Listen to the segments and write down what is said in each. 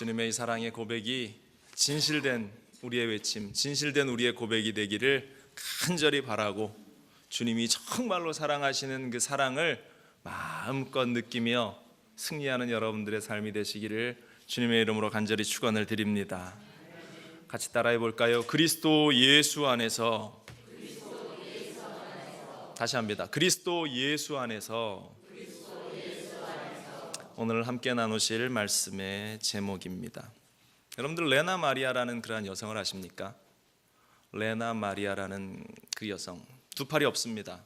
주님의 이 사랑의 고백이 진실된 우리의 외침, 진실된 우리의 고백이 되기를 간절히 바라고, 주님이 정말로 사랑하시는 그 사랑을 마음껏 느끼며 승리하는 여러분들의 삶이 되시기를 주님의 이름으로 간절히 축원을 드립니다. 같이 따라해 볼까요? 그리스도 예수 안에서, 다시 합니다. 그리스도 예수 안에서. 오늘 함께 나누실 말씀의 제목입니다. 여러분들 레나 마리아라는 그러한 여성을 아십니까? 레나 마리아라는 그 여성, 두 팔이 없습니다.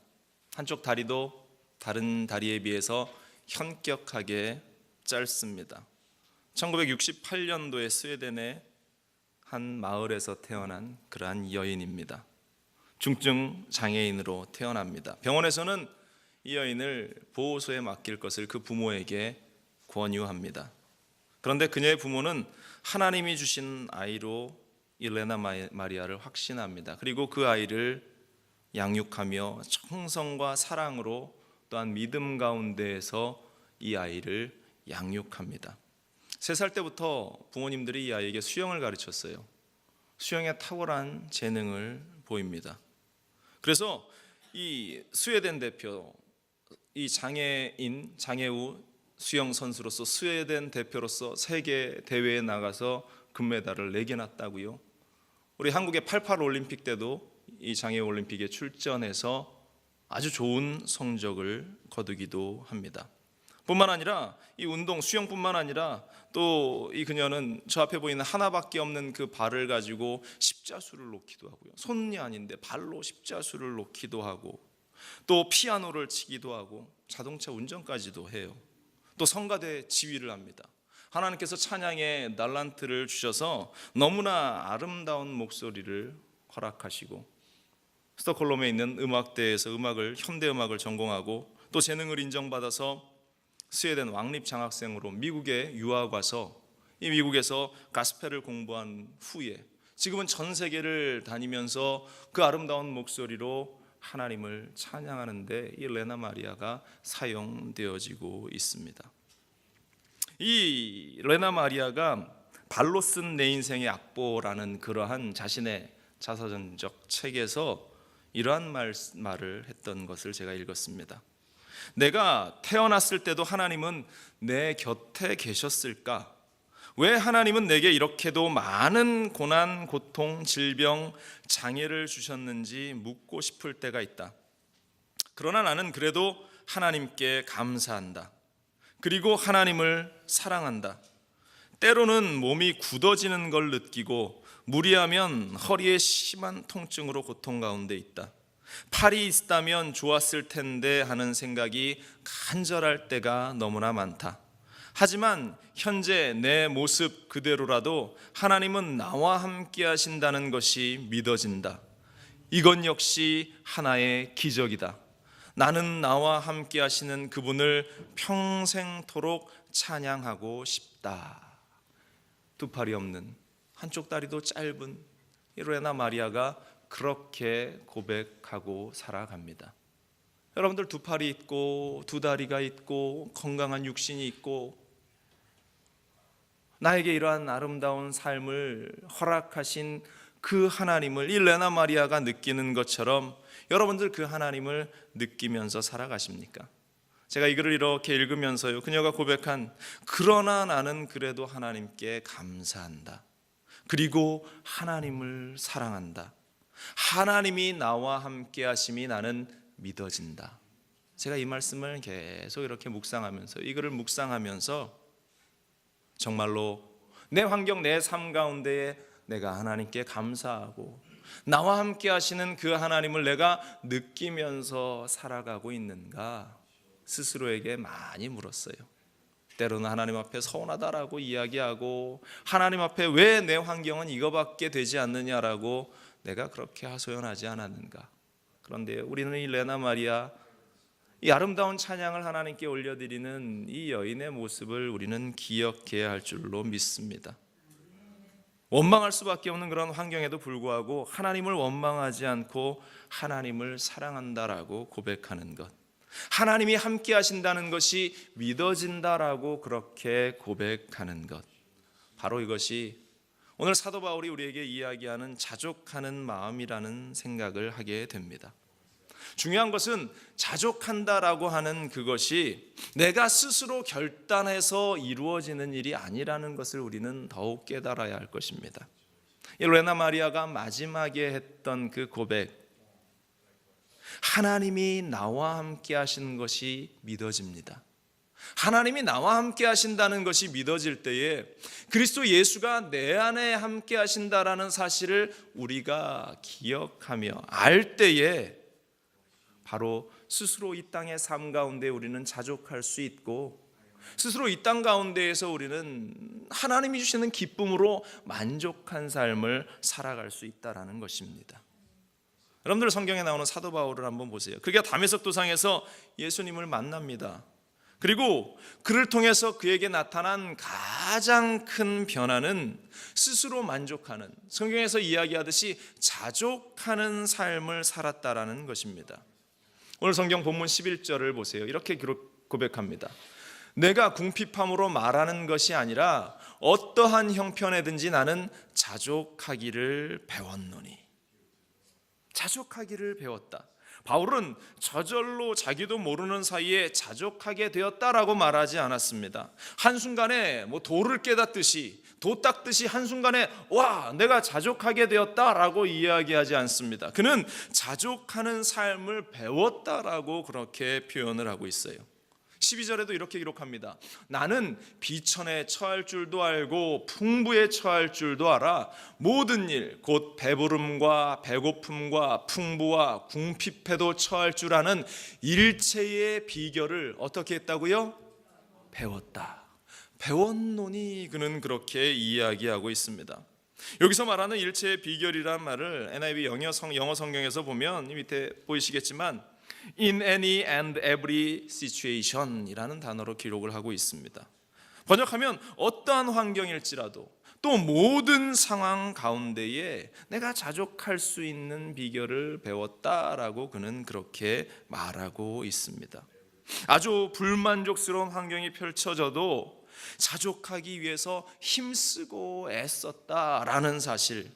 한쪽 다리도 다른 다리에 비해서 현격하게 짧습니다. 1968년도에 스웨덴의 한 마을에서 태어난 그러한 여인입니다. 중증 장애인으로 태어납니다. 병원에서는 이 여인을 보호소에 맡길 것을 그 부모에게 권유합니다. 그런데 그녀의 부모는 하나님이 주신 아이로 이 레나 마리아를 확신합니다. 그리고 그 아이를 양육하며 정성과 사랑으로 또한 믿음 가운데에서 이 아이를 양육합니다. 3살 때부터 부모님들이 이 아이에게 수영을 가르쳤어요. 수영에 탁월한 재능을 보입니다. 그래서 이 스웨덴 대표, 이 장애우 수영 선수로서 스웨덴 대표로서 세계 대회에 나가서 금메달을 4개나 따고요. 우리 한국의 88 올림픽 때도 이 장애우 올림픽에 출전해서 아주 좋은 성적을 거두기도 합니다. 뿐만 아니라 이 운동 수영뿐만 아니라 또 이 그녀는 저 앞에 보이는 하나밖에 없는 그 발을 가지고 십자수를 놓기도 하고요. 손이 아닌데 발로 십자수를 놓기도 하고, 또 피아노를 치기도 하고 자동차 운전까지도 해요. 또 성가대 지휘를 합니다. 하나님께서 찬양의 달란트를 주셔서 너무나 아름다운 목소리를 허락하시고, 스톡홀름에 있는 음악대에서 현대 음악을 전공하고, 또 재능을 인정받아서 스웨덴 왕립 장학생으로 미국에 유학 와서 이 미국에서 가스펠을 공부한 후에 지금은 전 세계를 다니면서 그 아름다운 목소리로 하나님을 찬양하는데 이 레나 마리아가 사용되어지고 있습니다. 이 레나 마리아가 발로 쓴 내 인생의 악보라는 그러한 자신의 자서전적 책에서 이러한 말을 했던 것을 제가 읽었습니다. 내가 태어났을 때도 하나님은 내 곁에 계셨을까? 왜 하나님은 내게 이렇게도 많은 고난, 고통, 질병, 장애를 주셨는지 묻고 싶을 때가 있다. 그러나 나는 그래도 하나님께 감사한다. 그리고 하나님을 사랑한다. 때로는 몸이 굳어지는 걸 느끼고 무리하면 허리에 심한 통증으로 고통 가운데 있다. 팔이 있다면 좋았을 텐데 하는 생각이 간절할 때가 너무나 많다. 하지만 현재 내 모습 그대로라도 하나님은 나와 함께 하신다는 것이 믿어진다. 이건 역시 하나의 기적이다. 나는 나와 함께 하시는 그분을 평생토록 찬양하고 싶다. 두 팔이 없는, 한쪽 다리도 짧은 이 레나 마리아가 그렇게 고백하고 살아갑니다. 여러분들 두 팔이 있고 두 다리가 있고 건강한 육신이 있고 나에게 이러한 아름다운 삶을 허락하신 그 하나님을 이 레나 마리아가 느끼는 것처럼 여러분들 그 하나님을 느끼면서 살아가십니까? 제가 이 글을 이렇게 읽으면서요, 그녀가 고백한 그러나 나는 그래도 하나님께 감사한다. 그리고 하나님을 사랑한다. 하나님이 나와 함께 하심이 나는 믿어진다. 제가 이 말씀을 계속 이렇게 묵상하면서, 이 글을 묵상하면서 정말로 내 환경, 내 삶 가운데에 내가 하나님께 감사하고 나와 함께 하시는 그 하나님을 내가 느끼면서 살아가고 있는가 스스로에게 많이 물었어요. 때로는 하나님 앞에 서운하다라고 이야기하고, 하나님 앞에 왜 내 환경은 이거밖에 되지 않느냐라고 내가 그렇게 하소연하지 않았는가. 그런데 우리는 이 레나 마리아, 이 아름다운 찬양을 하나님께 올려드리는 이 여인의 모습을 우리는 기억해야 할 줄로 믿습니다. 원망할 수밖에 없는 그런 환경에도 불구하고 하나님을 원망하지 않고 하나님을 사랑한다라고 고백하는 것, 하나님이 함께 하신다는 것이 믿어진다라고 그렇게 고백하는 것, 바로 이것이 오늘 사도 바울이 우리에게 이야기하는 자족하는 마음이라는 생각을 하게 됩니다. 중요한 것은 자족한다라고 하는 그것이 내가 스스로 결단해서 이루어지는 일이 아니라는 것을 우리는 더욱 깨달아야 할 것입니다. 레나 마리아가 마지막에 했던 그 고백, 하나님이 나와 함께 하시는 것이 믿어집니다. 하나님이 나와 함께 하신다는 것이 믿어질 때에 그리스도 예수가 내 안에 함께 하신다라는 사실을 우리가 기억하며 알 때에 바로 스스로 이 땅의 삶 가운데 우리는 자족할 수 있고, 스스로 이 땅 가운데에서 우리는 하나님이 주시는 기쁨으로 만족한 삶을 살아갈 수 있다라는 것입니다. 여러분들 성경에 나오는 사도 바울을 한번 보세요. 그가 다메섹 도상에서 예수님을 만납니다. 그리고 그를 통해서 그에게 나타난 가장 큰 변화는 스스로 만족하는, 성경에서 이야기하듯이 자족하는 삶을 살았다라는 것입니다. 오늘 성경 본문 11절을 보세요. 이렇게 고백합니다. 내가 궁핍함으로 말하는 것이 아니라 어떠한 형편에든지 나는 자족하기를 배웠노니. 자족하기를 배웠다. 바울은 저절로 자기도 모르는 사이에 자족하게 되었다라고 말하지 않았습니다. 한순간에 돌을 깨닫듯이, 도 닦듯이 한순간에 와 내가 자족하게 되었다라고 이야기하지 않습니다. 그는 자족하는 삶을 배웠다라고 그렇게 표현을 하고 있어요. 12절에도 이렇게 기록합니다. 나는 비천에 처할 줄도 알고 풍부에 처할 줄도 알아. 모든 일 곧 배부름과 배고픔과 풍부와 궁핍에도 처할 줄 아는 일체의 비결을 어떻게 했다고요? 배웠다. 배웠노니 그는 그렇게 이야기하고 있습니다. 여기서 말하는 일체의 비결이란 말을 NIV 영어 성경에서 보면 이 밑에 보이시겠지만 In any and every situation 이라는 단어로 기록을 하고 있습니다. 번역하면 어떠한 환경일지라도 또 모든 상황 가운데에 내가 자족할 수 있는 비결을 배웠다라고 그는 그렇게 말하고 있습니다. 아주 불만족스러운 환경이 펼쳐져도 자족하기 위해서 힘쓰고 애썼다라는 사실,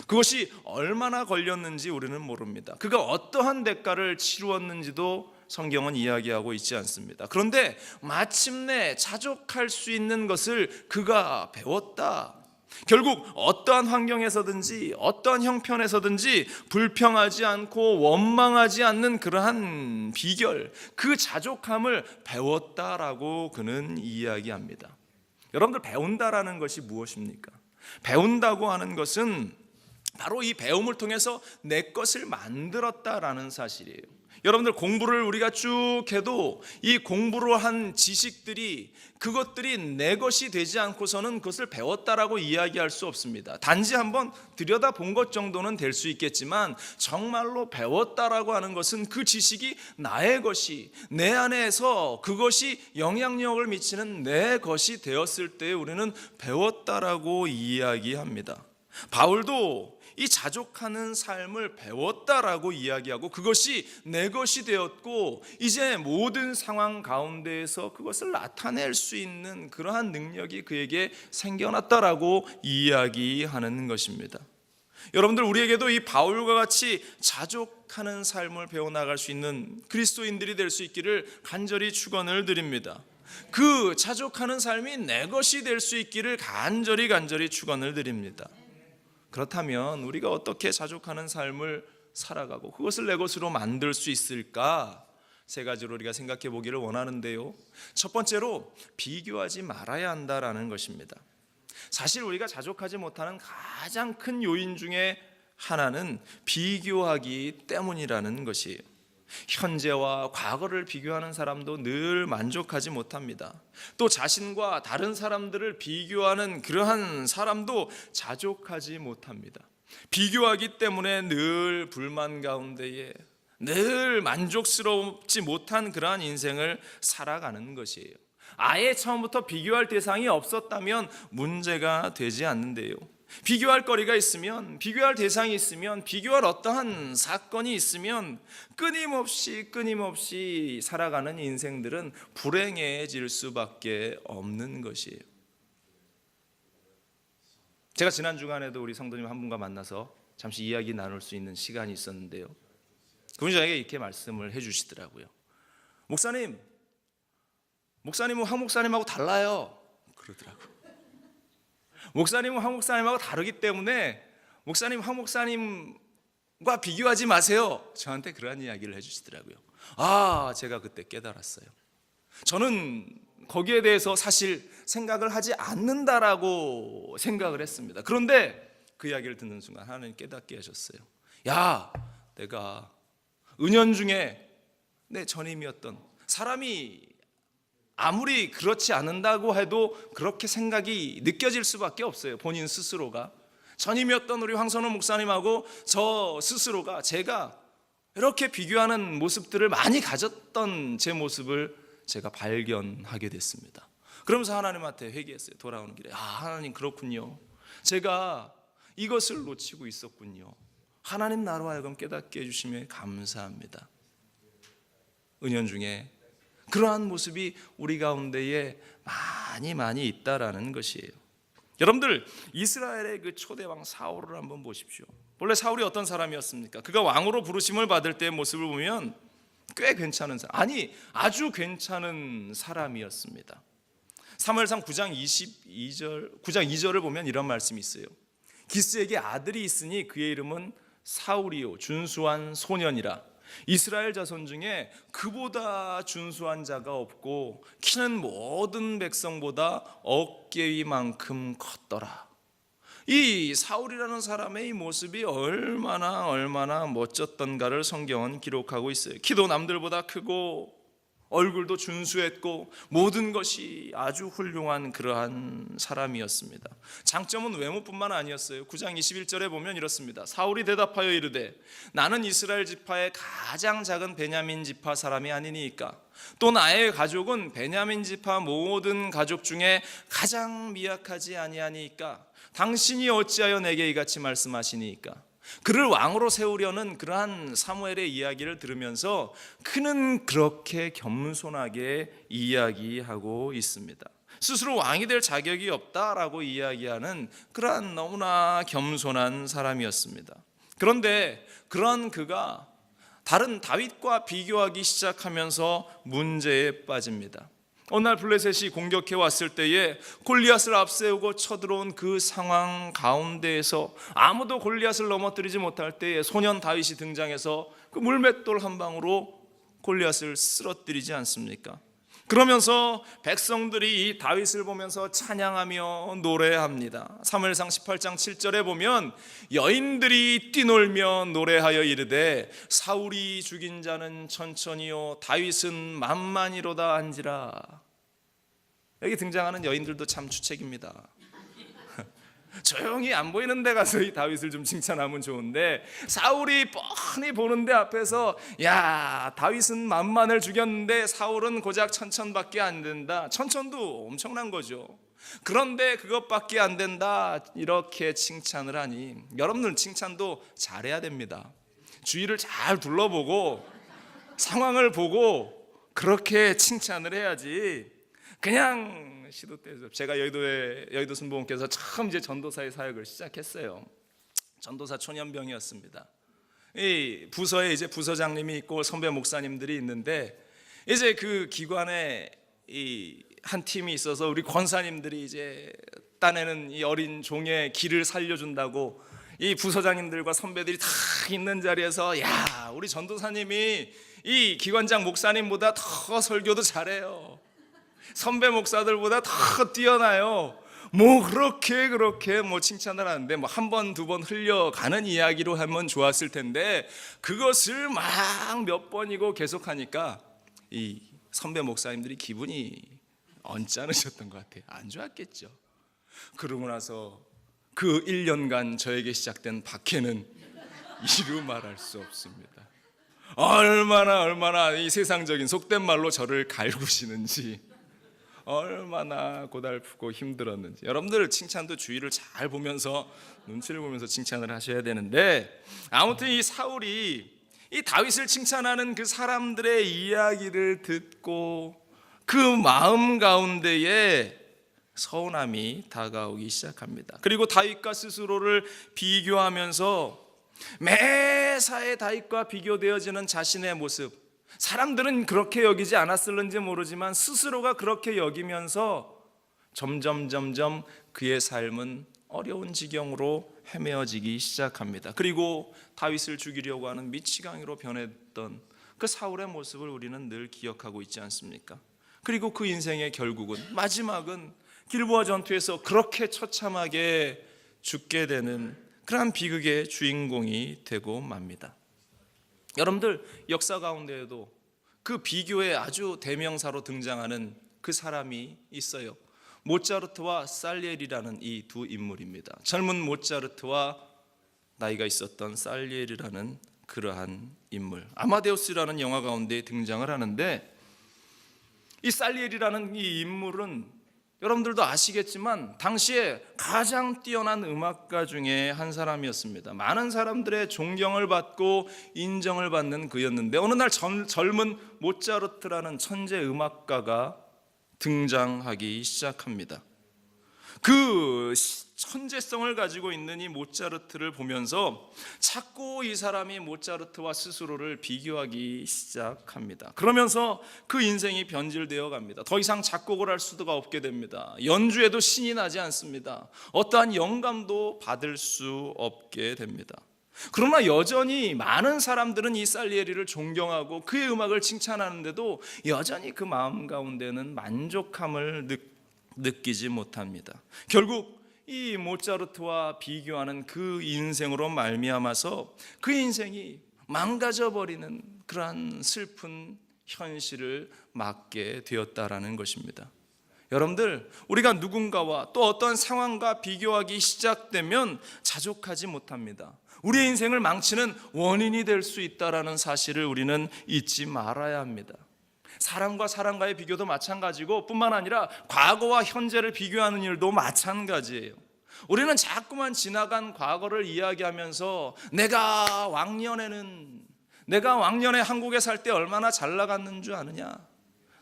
그것이 얼마나 걸렸는지 우리는 모릅니다. 그가 어떠한 대가를 치루었는지도 성경은 이야기하고 있지 않습니다. 그런데 마침내 자족할 수 있는 것을 그가 배웠다. 결국 어떠한 환경에서든지 어떠한 형편에서든지 불평하지 않고 원망하지 않는 그러한 비결, 그 자족함을 배웠다라고 그는 이야기합니다. 여러분들, 배운다라는 것이 무엇입니까? 배운다고 하는 것은 바로 이 배움을 통해서 내 것을 만들었다라는 사실이에요. 여러분들, 공부를 우리가 쭉 해도 이 공부로 한 지식들이, 그것들이 내 것이 되지 않고서는 그것을 배웠다라고 이야기할 수 없습니다. 단지 한번 들여다본 것 정도는 될 수 있겠지만 정말로 배웠다라고 하는 것은 그 지식이 나의 것이, 내 안에서 그것이 영향력을 미치는 내 것이 되었을 때 우리는 배웠다라고 이야기합니다. 바울도 이 자족하는 삶을 배웠다라고 이야기하고 그것이 내 것이 되었고 이제 모든 상황 가운데에서 그것을 나타낼 수 있는 그러한 능력이 그에게 생겨났다라고 이야기하는 것입니다. 여러분들, 우리에게도 이 바울과 같이 자족하는 삶을 배워나갈 수 있는 그리스도인들이 될 수 있기를 간절히 축원을 드립니다. 그 자족하는 삶이 내 것이 될 수 있기를 간절히 축원을 드립니다. 그렇다면 우리가 어떻게 자족하는 삶을 살아가고 그것을 내 것으로 만들 수 있을까? 세 가지로 우리가 생각해 보기를 원하는데요. 첫 번째로, 비교하지 말아야 한다라는 것입니다. 사실 우리가 자족하지 못하는 가장 큰 요인 중에 하나는 비교하기 때문이라는 것이에요. 현재와 과거를 비교하는 사람도 늘 만족하지 못합니다. 또 자신과 다른 사람들을 비교하는 그러한 사람도 자족하지 못합니다. 비교하기 때문에 늘 불만 가운데에 늘 만족스럽지 못한 그러한 인생을 살아가는 것이에요. 아예 처음부터 비교할 대상이 없었다면 문제가 되지 않는데요. 비교할 거리가 있으면, 비교할 대상이 있으면, 비교할 어떠한 사건이 있으면 끊임없이 살아가는 인생들은 불행해질 수밖에 없는 것이에요. 제가 지난 주간에도 우리 성도님 한 분과 만나서 잠시 이야기 나눌 수 있는 시간이 있었는데요, 그분이 저에게 이렇게 말씀을 해주시더라고요. 목사님은 황 목사님하고 달라요 그러더라고요. 목사님은 황 목사님하고 다르기 때문에 목사님 황 목사님과 비교하지 마세요, 저한테 그러한 이야기를 해주시더라고요. 제가 그때 깨달았어요. 저는 거기에 대해서 사실 생각을 하지 않는다라고 생각을 했습니다. 그런데 그 이야기를 듣는 순간 하나님 깨닫게 하셨어요. 내가 은연중에 내 전임이었던 사람이 아무리 그렇지 않는다고 해도 그렇게 생각이 느껴질 수밖에 없어요. 본인 스스로가 전임이었던 우리 황선호 목사님하고 저 스스로가 제가 이렇게 비교하는 모습들을 많이 가졌던 제 모습을 제가 발견하게 됐습니다. 그러면서 하나님한테 회개했어요. 돌아오는 길에 하나님, 그렇군요, 제가 이것을 놓치고 있었군요. 하나님 나로 하여금 깨닫게 해주시면 감사합니다. 은연중에 그러한 모습이 우리 가운데에 많이 있다라는 것이에요. 여러분들, 이스라엘의 그 초대왕 사울을 한번 보십시오. 원래 사울이 어떤 사람이었습니까? 그가 왕으로 부르심을 받을 때의 모습을 보면 꽤 괜찮은 사람, 아주 괜찮은 사람이었습니다. 사무엘상 9장 2절을 보면 이런 말씀이 있어요. 기스에게 아들이 있으니 그의 이름은 사울이요 준수한 소년이라. 이스라엘 자손 중에 그보다 준수한 자가 없고 키는 모든 백성보다 어깨 위만큼 컸더라. 이 사울이라는 사람의 이 모습이 얼마나 멋졌던가를 성경은 기록하고 있어요. 키도 남들보다 크고 얼굴도 준수했고 모든 것이 아주 훌륭한 그러한 사람이었습니다. 장점은 외모뿐만 아니었어요. 9장 21절에 보면 이렇습니다. 사울이 대답하여 이르되 나는 이스라엘 지파의 가장 작은 베냐민 지파 사람이 아니니까 또 나의 가족은 베냐민 지파 모든 가족 중에 가장 미약하지 아니하니까 당신이 어찌하여 내게 이같이 말씀하시니까. 그를 왕으로 세우려는 그러한 사무엘의 이야기를 들으면서 그는 그렇게 겸손하게 이야기하고 있습니다. 스스로 왕이 될 자격이 없다라고 이야기하는 그러한 너무나 겸손한 사람이었습니다. 그런데 그런 그가 다른 다윗과 비교하기 시작하면서 문제에 빠집니다. 어느 날 블레셋이 공격해 왔을 때에 골리앗을 앞세우고 쳐들어온 그 상황 가운데에서 아무도 골리앗을 넘어뜨리지 못할 때에 소년 다윗이 등장해서 그 물맷돌 한 방으로 골리앗을 쓰러뜨리지 않습니까? 그러면서 백성들이 이 다윗을 보면서 찬양하며 노래합니다. 사무엘상 18장 7절에 보면 여인들이 뛰놀며 노래하여 이르되 사울이 죽인 자는 천천히요 다윗은 만만히로다 한지라. 여기 등장하는 여인들도 참 주책입니다. 조용히 안 보이는 데 가서 이 다윗을 좀 칭찬하면 좋은데 사울이 뻔히 보는데 앞에서 다윗은 만만을 죽였는데 사울은 고작 천천밖에 안 된다. 천천도 엄청난 거죠. 그런데 그것밖에 안 된다 이렇게 칭찬을 하니 여러분들 칭찬도 잘해야 됩니다. 주위를 잘 둘러보고 상황을 보고 그렇게 칭찬을 해야지 그냥 시도 때에서 제가 여의도 순복음께서 처음 이제 전도사의 사역을 시작했어요. 전도사 초년병이었습니다. 이 부서에 이제 부서장님이 있고 선배 목사님들이 있는데 이제 그 기관에 이 한 팀이 있어서 우리 권사님들이 이제 따내는 이 어린 종의 길을 살려준다고 이 부서장님들과 선배들이 다 있는 자리에서 우리 전도사님이 이 기관장 목사님보다 더 설교도 잘해요. 선배 목사들보다 더 뛰어나요. 그렇게 칭찬을 하는데 한 번 두 번 흘려가는 이야기로 하면 좋았을 텐데 그것을 막 몇 번이고 계속하니까 이 선배 목사님들이 기분이 언짢으셨던 것 같아요. 안 좋았겠죠. 그러고 나서 그 1년간 저에게 시작된 박해는 이루 말할 수 없습니다. 얼마나 이 세상적인 속된 말로 저를 갈구시는지, 얼마나 고달프고 힘들었는지. 여러분들 칭찬도 주의를 잘 보면서 눈치를 보면서 칭찬을 하셔야 되는데, 아무튼 이 사울이 이 다윗을 칭찬하는 그 사람들의 이야기를 듣고 그 마음 가운데에 서운함이 다가오기 시작합니다. 그리고 다윗과 스스로를 비교하면서 매사에 다윗과 비교되어지는 자신의 모습, 사람들은 그렇게 여기지 않았을는지 모르지만 스스로가 그렇게 여기면서 점점 그의 삶은 어려운 지경으로 헤매어지기 시작합니다. 그리고 다윗을 죽이려고 하는 미치광이로 변했던 그 사울의 모습을 우리는 늘 기억하고 있지 않습니까? 그리고 그 인생의 결국은, 마지막은 길보아 전투에서 그렇게 처참하게 죽게 되는 그러한 비극의 주인공이 되고 맙니다. 여러분들, 역사 가운데에도 그 비교의 아주 대명사로 등장하는 그 사람이 있어요. 모차르트와 살리에리라는 이 두 인물입니다. 젊은 모차르트와 나이가 있었던 살리에리라는 그러한 인물, 아마데우스라는 영화 가운데 등장을 하는데, 이 살리에리라는 이 인물은 여러분들도 아시겠지만 당시에 가장 뛰어난 음악가 중에 한 사람이었습니다. 많은 사람들의 존경을 받고 인정을 받는 그였는데, 어느 날 젊은 모차르트라는 천재 음악가가 등장하기 시작합니다. 그 천재성을 가지고 있는 이 모차르트를 보면서 자꾸 이 사람이 모차르트와 스스로를 비교하기 시작합니다. 그러면서 그 인생이 변질되어 갑니다. 더 이상 작곡을 할 수가 없게 됩니다. 연주에도 신이 나지 않습니다. 어떠한 영감도 받을 수 없게 됩니다. 그러나 여전히 많은 사람들은 이 살리에리를 존경하고 그의 음악을 칭찬하는데도 여전히 그 마음 가운데는 만족함을 느끼지 못합니다. 결국 이 모차르트와 비교하는 그 인생으로 말미암아서 그 인생이 망가져버리는 그러한 슬픈 현실을 맞게 되었다라는 것입니다. 여러분들, 우리가 누군가와 또 어떤 상황과 비교하기 시작되면 자족하지 못합니다. 우리의 인생을 망치는 원인이 될 수 있다는 사실을 우리는 잊지 말아야 합니다. 사람과 사람과의 비교도 마찬가지고, 뿐만 아니라 과거와 현재를 비교하는 일도 마찬가지예요. 우리는 자꾸만 지나간 과거를 이야기하면서 내가 왕년에 한국에 살 때 얼마나 잘 나갔는 줄 아느냐,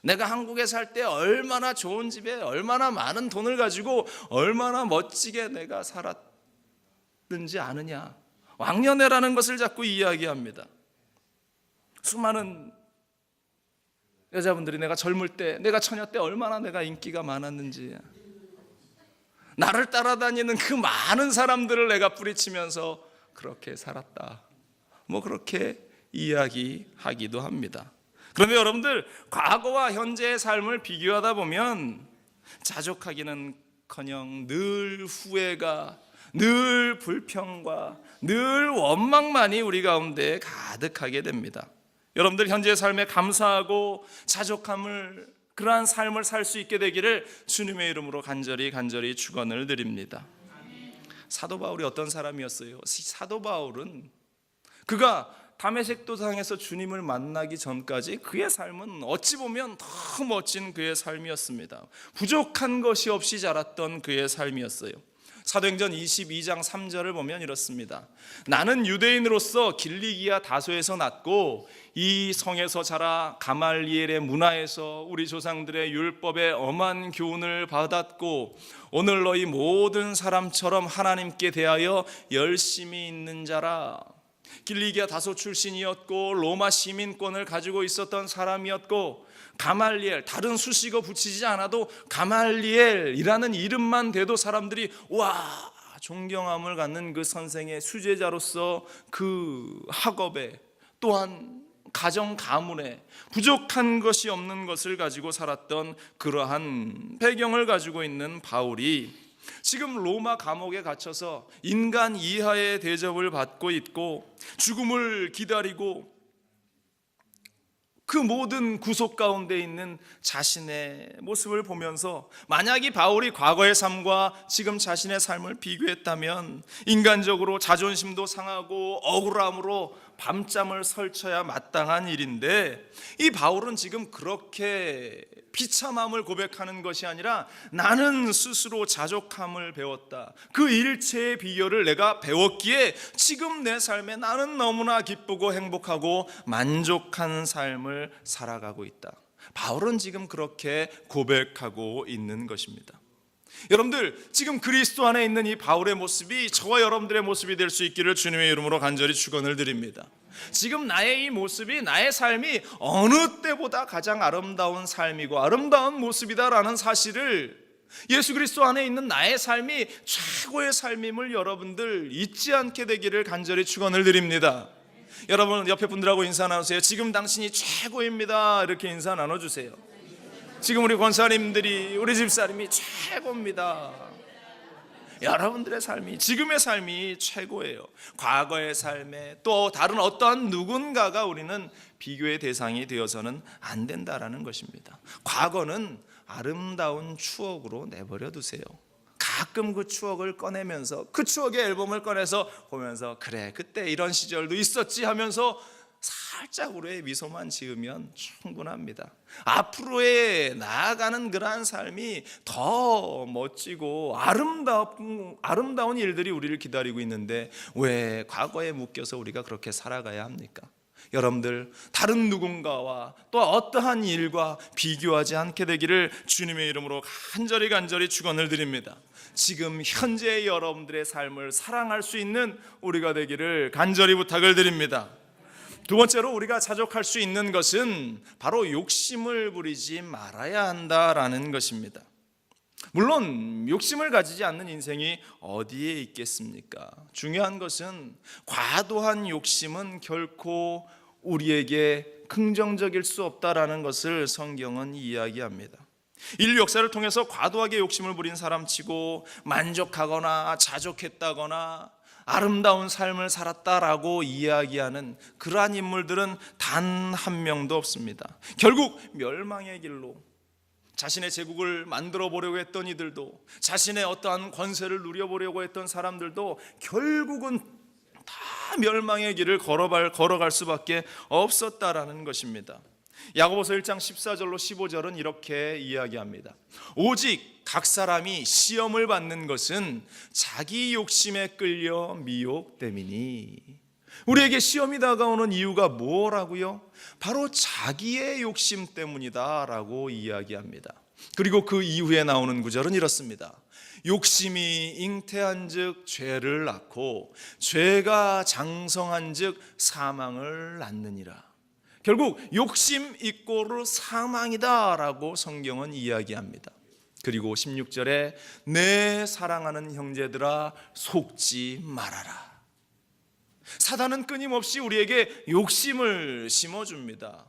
내가 한국에 살 때 얼마나 좋은 집에 얼마나 많은 돈을 가지고 얼마나 멋지게 내가 살았는지 아느냐, 왕년회라는 것을 자꾸 이야기합니다. 수많은 여자분들이 내가 젊을 때, 내가 처녀 때 얼마나 내가 인기가 많았는지, 나를 따라다니는 그 많은 사람들을 내가 뿌리치면서 그렇게 살았다, 뭐 그렇게 이야기하기도 합니다. 그런데 여러분들, 과거와 현재의 삶을 비교하다 보면 자족하기는커녕 늘 후회가, 늘 불평과 늘 원망만이 우리 가운데 가득하게 됩니다. 여러분들, 현재의 삶에 감사하고 자족함을, 그러한 삶을 살 수 있게 되기를 주님의 이름으로 간절히 축원을 드립니다. 사도 바울이 어떤 사람이었어요? 사도 바울은 그가 다메섹 도상에서 주님을 만나기 전까지 그의 삶은 어찌 보면 더 멋진 그의 삶이었습니다. 부족한 것이 없이 자랐던 그의 삶이었어요. 사도행전 22장 3절을 보면 이렇습니다. 나는 유대인으로서 길리기아 다소에서 났고 이 성에서 자라 가말리엘의 문화에서 우리 조상들의 율법의 엄한 교훈을 받았고 오늘 너희 모든 사람처럼 하나님께 대하여 열심히 있는 자라. 길리기아 다소 출신이었고 로마 시민권을 가지고 있었던 사람이었고, 가말리엘, 다른 수식어 붙이지 않아도 가말리엘이라는 이름만 대도 사람들이 와, 존경함을 갖는 그 선생의 수제자로서 그 학업에, 또한 가정 가문에 부족한 것이 없는 것을 가지고 살았던 그러한 배경을 가지고 있는 바울이 지금 로마 감옥에 갇혀서 인간 이하의 대접을 받고 있고 죽음을 기다리고 그 모든 구속 가운데 있는 자신의 모습을 보면서, 만약 이 바울이 과거의 삶과 지금 자신의 삶을 비교했다면 인간적으로 자존심도 상하고 억울함으로 밤잠을 설쳐야 마땅한 일인데, 이 바울은 지금 그렇게 비참함을 고백하는 것이 아니라 나는 스스로 자족함을 배웠다, 그 일체의 비결을 내가 배웠기에 지금 내 삶에 나는 너무나 기쁘고 행복하고 만족한 삶을 살아가고 있다. 바울은 지금 그렇게 고백하고 있는 것입니다. 여러분들 지금 그리스도 안에 있는 이 바울의 모습이 저와 여러분들의 모습이 될 수 있기를 주님의 이름으로 간절히 축원을 드립니다. 지금 나의 이 모습이, 나의 삶이 어느 때보다 가장 아름다운 삶이고 아름다운 모습이다라는 사실을, 예수 그리스도 안에 있는 나의 삶이 최고의 삶임을 여러분들 잊지 않게 되기를 간절히 축원을 드립니다. 여러분 옆에 분들하고 인사 나누세요. 지금 당신이 최고입니다. 이렇게 인사 나눠주세요. 지금 우리 권사님들이, 우리 집사님이 최고입니다. 여러분들의 삶이, 지금의 삶이 최고예요. 과거의 삶에 또 다른 어떠한 누군가가 우리는 비교의 대상이 되어서는 안 된다라는 것입니다. 과거는 아름다운 추억으로 내버려 두세요. 가끔 그 추억을 꺼내면서, 그 추억의 앨범을 꺼내서 보면서 그래 그때 이런 시절도 있었지 하면서 살짝 우리의 미소만 지으면 충분합니다. 앞으로의 나아가는 그러한 삶이 더 멋지고 아름다운 일들이 우리를 기다리고 있는데 왜 과거에 묶여서 우리가 그렇게 살아가야 합니까? 여러분들 다른 누군가와 또 어떠한 일과 비교하지 않게 되기를 주님의 이름으로 간절히 축원을 드립니다. 지금 현재의 여러분들의 삶을 사랑할 수 있는 우리가 되기를 간절히 부탁을 드립니다. 두 번째로 우리가 자족할 수 있는 것은 바로 욕심을 부리지 말아야 한다라는 것입니다. 물론 욕심을 가지지 않는 인생이 어디에 있겠습니까? 중요한 것은 과도한 욕심은 결코 우리에게 긍정적일 수 없다라는 것을 성경은 이야기합니다. 인류 역사를 통해서 과도하게 욕심을 부린 사람치고 만족하거나 자족했다거나 아름다운 삶을 살았다라고 이야기하는 그러한 인물들은 단 한 명도 없습니다. 결국 멸망의 길로 자신의 제국을 만들어 보려고 했던 이들도, 자신의 어떠한 권세를 누려보려고 했던 사람들도 결국은 다 멸망의 길을 걸어갈 수밖에 없었다라는 것입니다. 야고보서 1장 14절로 15절은 이렇게 이야기합니다. 오직 각 사람이 시험을 받는 것은 자기 욕심에 끌려 미혹됨이니. 우리에게 시험이 다가오는 이유가 뭐라고요? 바로 자기의 욕심 때문이다 라고 이야기합니다. 그리고 그 이후에 나오는 구절은 이렇습니다. 욕심이 잉태한 즉 죄를 낳고 죄가 장성한 즉 사망을 낳느니라. 결국 욕심 이꼬르 사망이다 라고 성경은 이야기합니다. 그리고 16절에 내 사랑하는 형제들아 속지 말아라. 사단은 끊임없이 우리에게 욕심을 심어줍니다.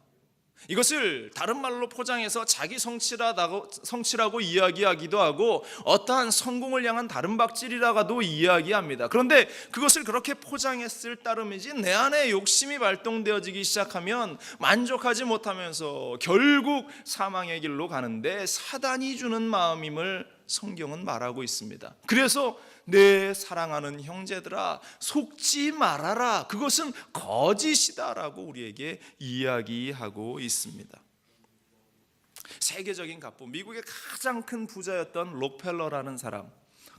이것을 다른 말로 포장해서 자기 성취라고 이야기하기도 하고 어떠한 성공을 향한 다른 박질이라고도 이야기합니다. 그런데 그것을 그렇게 포장했을 따름이지 내 안에 욕심이 발동되어지기 시작하면 만족하지 못하면서 결국 사망의 길로 가는데 사단이 주는 마음임을 성경은 말하고 있습니다. 그래서 내 사랑하는 형제들아 속지 말아라. 그것은 거짓이다라고 우리에게 이야기하고 있습니다. 세계적인 갑부, 미국의 가장 큰 부자였던 록펠러라는 사람,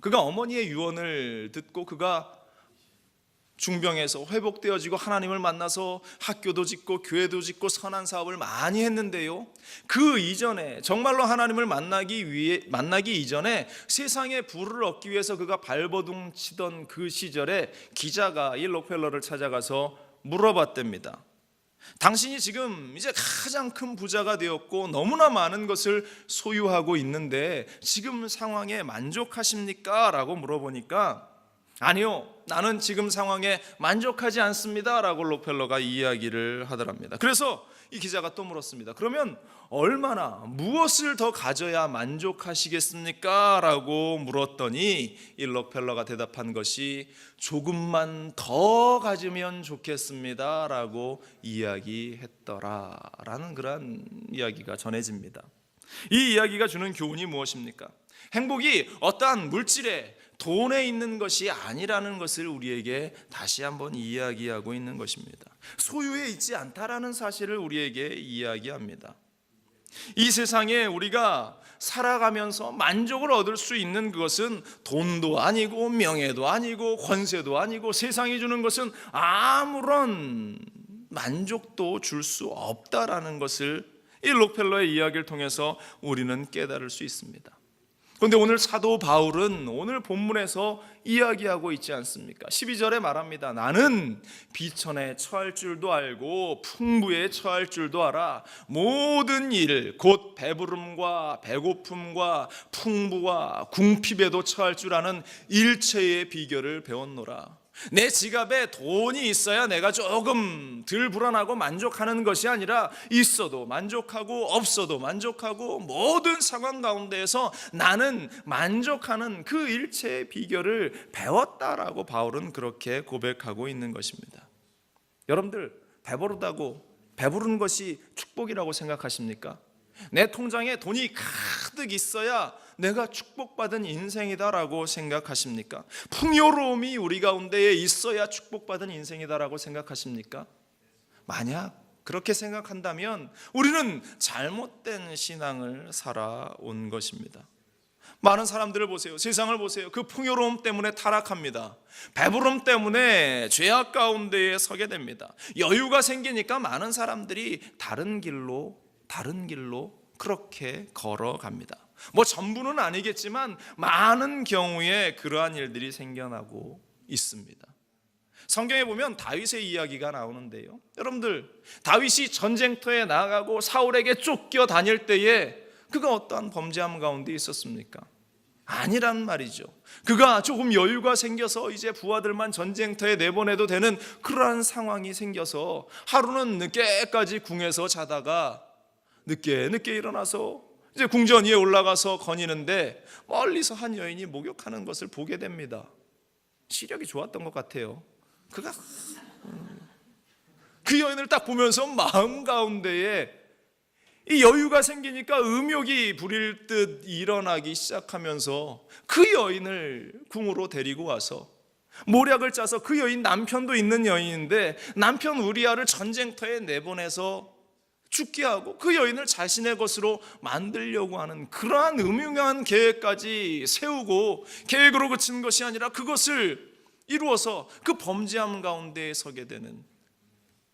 그가 어머니의 유언을 듣고 그가 중병에서 회복되어지고 하나님을 만나서 학교도 짓고 교회도 짓고 선한 사업을 많이 했는데요, 그 이전에 정말로 하나님을 만나기 이전에 세상의 부를 얻기 위해서 그가 발버둥 치던 그 시절에 기자가 이 록펠러를 찾아가서 물어봤답니다. 당신이 지금 이제 가장 큰 부자가 되었고 너무나 많은 것을 소유하고 있는데 지금 상황에 만족하십니까? 라고 물어보니까 아니요, 나는 지금 상황에 만족하지 않습니다 라고 록펠러가 이야기를 하더랍니다. 그래서 이 기자가 또 물었습니다. 그러면 얼마나, 무엇을 더 가져야 만족하시겠습니까? 라고 물었더니 이 록펠러가 대답한 것이 조금만 더 가지면 좋겠습니다 라고 이야기했더라라는 그런 이야기가 전해집니다. 이 이야기가 주는 교훈이 무엇입니까? 행복이 어떠한 물질에, 돈에 있는 것이 아니라는 것을 우리에게 다시 한번 이야기하고 있는 것입니다. 소유에 있지 않다라는 사실을 우리에게 이야기합니다. 이 세상에 우리가 살아가면서 만족을 얻을 수 있는 그것은 돈도 아니고 명예도 아니고 권세도 아니고 세상이 주는 것은 아무런 만족도 줄 수 없다라는 것을 이 록펠러의 이야기를 통해서 우리는 깨달을 수 있습니다. 그런데 오늘 사도 바울은 오늘 본문에서 이야기하고 있지 않습니까? 12절에 말합니다. 나는 비천에 처할 줄도 알고 풍부에 처할 줄도 알아. 모든 일 곧 배부름과 배고픔과 풍부와 궁핍에도 처할 줄 아는 일체의 비결을 배웠노라. 내 지갑에 돈이 있어야 내가 조금 덜 불안하고 만족하는 것이 아니라 있어도 만족하고 없어도 만족하고 모든 상황 가운데에서 나는 만족하는 그 일체의 비결을 배웠다라고 바울은 그렇게 고백하고 있는 것입니다. 여러분들 배부르다고 배부른 것이 축복이라고 생각하십니까? 내 통장에 돈이 가득 있어야 내가 축복받은 인생이다라고 생각하십니까? 풍요로움이 우리 가운데에 있어야 축복받은 인생이다라고 생각하십니까? 만약 그렇게 생각한다면 우리는 잘못된 신앙을 살아온 것입니다. 많은 사람들을 보세요. 세상을 보세요. 그 풍요로움 때문에 타락합니다. 배부름 때문에 죄악 가운데에 서게 됩니다. 여유가 생기니까 많은 사람들이 다른 길로 그렇게 걸어갑니다. 뭐 전부는 아니겠지만 많은 경우에 그러한 일들이 생겨나고 있습니다. 성경에 보면 다윗의 이야기가 나오는데요, 여러분들 다윗이 전쟁터에 나가고 사울에게 쫓겨 다닐 때에 그가 어떠한 범죄함 가운데 있었습니까? 아니란 말이죠. 그가 조금 여유가 생겨서 이제 부하들만 전쟁터에 내보내도 되는 그러한 상황이 생겨서 하루는 늦게까지 궁에서 자다가 늦게 일어나서 이제 궁전 위에 올라가서 거니는데 멀리서 한 여인이 목욕하는 것을 보게 됩니다. 시력이 좋았던 것 같아요. 그가 그 여인을 딱 보면서 마음 가운데에 이 여유가 생기니까 음욕이 부릴 듯 일어나기 시작하면서 그 여인을 궁으로 데리고 와서 모략을 짜서, 그 여인 남편도 있는 여인인데 남편 우리아를 전쟁터에 내보내서 죽게 하고 그 여인을 자신의 것으로 만들려고 하는 그러한 음흉한 계획까지 세우고, 계획으로 그친 것이 아니라 그것을 이루어서 그 범죄함 가운데에 서게 되는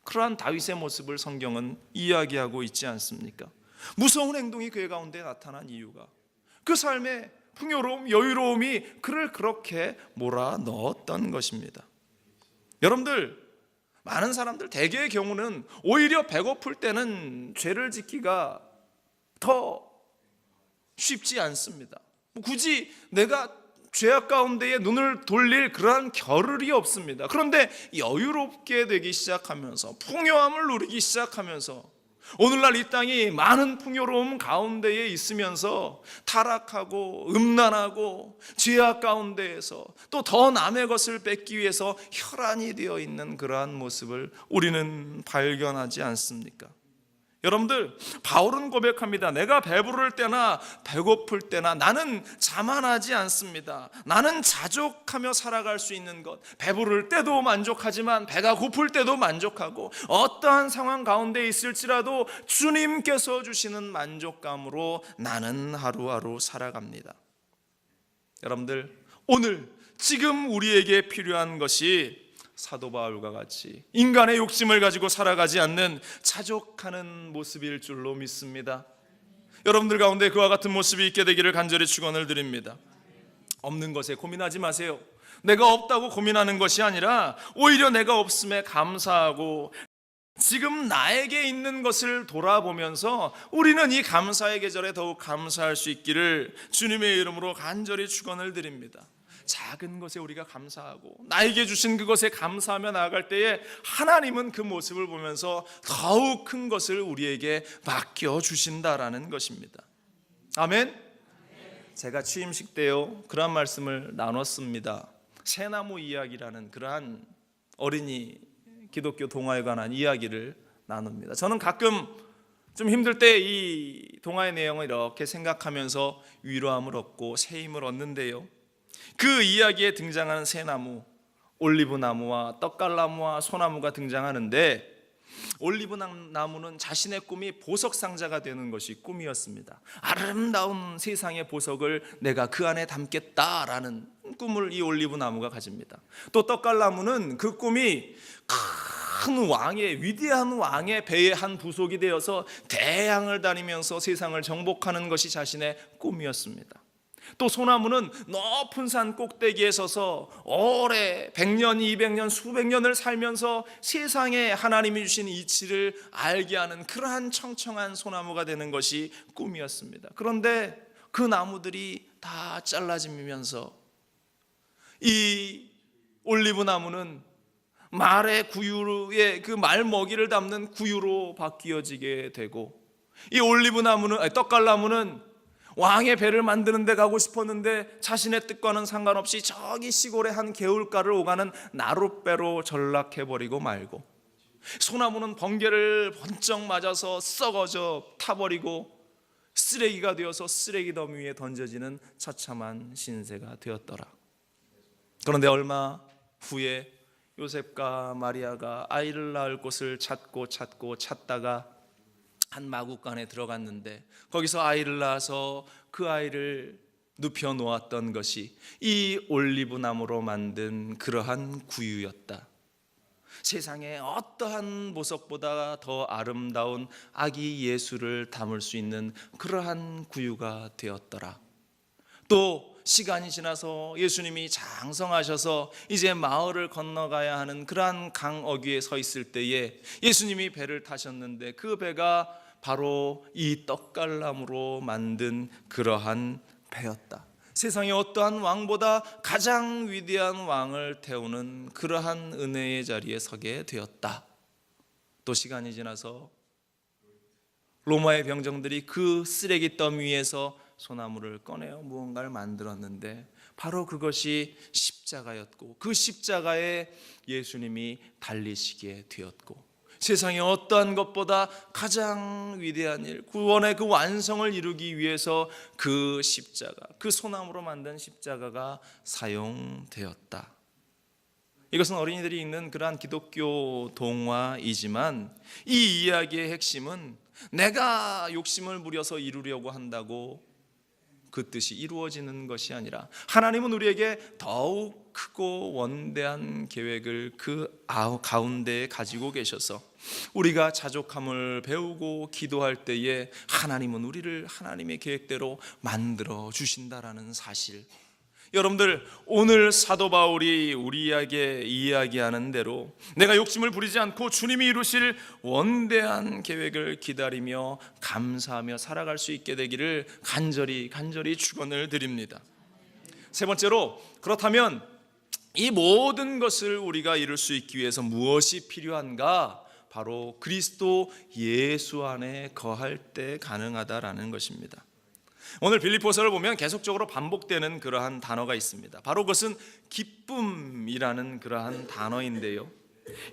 그러한 다윗의 모습을 성경은 이야기하고 있지 않습니까? 무서운 행동이 그의 가운데 나타난 이유가 그 삶의 풍요로움, 여유로움이 그를 그렇게 몰아넣었던 것입니다. 여러분들, 많은 사람들 대개의 경우는 오히려 배고플 때는 죄를 짓기가 더 쉽지 않습니다. 굳이 내가 죄악 가운데에 눈을 돌릴 그러한 겨를이 없습니다. 그런데 여유롭게 되기 시작하면서, 풍요함을 누리기 시작하면서, 오늘날 이 땅이 많은 풍요로움 가운데에 있으면서 타락하고 음란하고 죄악 가운데에서 또 더 남의 것을 뺏기 위해서 혈안이 되어 있는 그러한 모습을 우리는 발견하지 않습니까? 여러분들, 바울은 고백합니다. 내가 배부를 때나 배고플 때나 나는 자만하지 않습니다. 나는 자족하며 살아갈 수 있는 것, 배부를 때도 만족하지만 배가 고플 때도 만족하고, 어떠한 상황 가운데 있을지라도 주님께서 주시는 만족감으로 나는 하루하루 살아갑니다. 여러분들, 오늘 지금 우리에게 필요한 것이 사도 바울과 같이 인간의 욕심을 가지고 살아가지 않는 자족하는 모습일 줄로 믿습니다. 여러분들 가운데 그와 같은 모습이 있게 되기를 간절히 축원을 드립니다. 없는 것에 고민하지 마세요. 내가 없다고 고민하는 것이 아니라 오히려 내가 없음에 감사하고 지금 나에게 있는 것을 돌아보면서 우리는 이 감사의 계절에 더욱 감사할 수 있기를 주님의 이름으로 간절히 축원을 드립니다. 작은 것에 우리가 감사하고 나에게 주신 그것에 감사하며 나아갈 때에 하나님은 그 모습을 보면서 더욱 큰 것을 우리에게 맡겨주신다라는 것입니다. 아멘. 제가 취임식 때요 그러한 말씀을 나눴습니다. 새나무 이야기라는 그러한 어린이 기독교 동화에 관한 이야기를 나눕니다. 저는 가끔 좀 힘들 때 이 동화의 내용을 이렇게 생각하면서 위로함을 얻고 새 힘을 얻는데요, 그 이야기에 등장하는 새나무, 올리브나무와 떡갈나무와 소나무가 등장하는데, 올리브나무는 자신의 꿈이 보석상자가 되는 것이 꿈이었습니다. 아름다운 세상의 보석을 내가 그 안에 담겠다라는 꿈을 이 올리브나무가 가집니다. 또 떡갈나무는 그 꿈이 큰 왕의, 위대한 왕의 배의 한 부속이 되어서 대양을 다니면서 세상을 정복하는 것이 자신의 꿈이었습니다. 또 소나무는 높은 산 꼭대기에 서서 오래 100년, 200년, 수백 년을 살면서 세상에 하나님이 주신 이치를 알게 하는 그러한 청청한 소나무가 되는 것이 꿈이었습니다. 그런데 그 나무들이 다 잘라지면서 이 올리브 나무는 말의 구유의 그 말 먹이를 담는 구유로 바뀌어지게 되고, 이 올리브 나무는 떡갈나무는 왕의 배를 만드는 데 가고 싶었는데 자신의 뜻과는 상관없이 저기 시골의 한 개울가를 오가는 나룻배로 전락해버리고 말고, 소나무는 번개를 번쩍 맞아서 썩어져 타버리고 쓰레기가 되어서 쓰레기 더미 위에 던져지는 처참한 신세가 되었더라. 그런데 얼마 후에 요셉과 마리아가 아이를 낳을 곳을 찾다가 한 마구간에 들어갔는데, 거기서 아이를 낳아서 그 아이를 눕혀 놓았던 것이 이 올리브 나무로 만든 그러한 구유였다. 세상에 어떠한 보석보다 더 아름다운 아기 예수를 담을 수 있는 그러한 구유가 되었더라. 또 시간이 지나서 예수님이 장성하셔서 이제 마을을 건너가야 하는 그러한 강 어귀에 서 있을 때에 예수님이 배를 타셨는데, 그 배가 바로 이 떡갈나무로 만든 그러한 배였다. 세상에 어떠한 왕보다 가장 위대한 왕을 태우는 그러한 은혜의 자리에 서게 되었다. 또 시간이 지나서 로마의 병정들이 그 쓰레기 더미 위에서 소나무를 꺼내어 무언가를 만들었는데, 바로 그것이 십자가였고, 그 십자가에 예수님이 달리시게 되었고, 세상에 어떠한 것보다 가장 위대한 일, 구원의 그 완성을 이루기 위해서 그 십자가, 그 소나무로 만든 십자가가 사용되었다. 이것은 어린이들이 읽는 그러한 기독교 동화이지만, 이 이야기의 핵심은 내가 욕심을 부려서 이루려고 한다고 그 뜻이 이루어지는 것이 아니라, 하나님은 우리에게 더욱 크고 원대한 계획을 그 가운데에 가지고 계셔서 우리가 자족함을 배우고 기도할 때에 하나님은 우리를 하나님의 계획대로 만들어 주신다라는 사실, 여러분들 오늘 사도 바울이 우리에게 이야기하는 대로 내가 욕심을 부리지 않고 주님이 이루실 원대한 계획을 기다리며 감사하며 살아갈 수 있게 되기를 간절히 축원을 드립니다. 세 번째로, 그렇다면 이 모든 것을 우리가 이룰 수 있기 위해서 무엇이 필요한가? 바로 그리스도 예수 안에 거할 때 가능하다라는 것입니다. 오늘 빌립보서를 보면 계속적으로 반복되는 그러한 단어가 있습니다. 바로 그것은 기쁨이라는 그러한 단어인데요,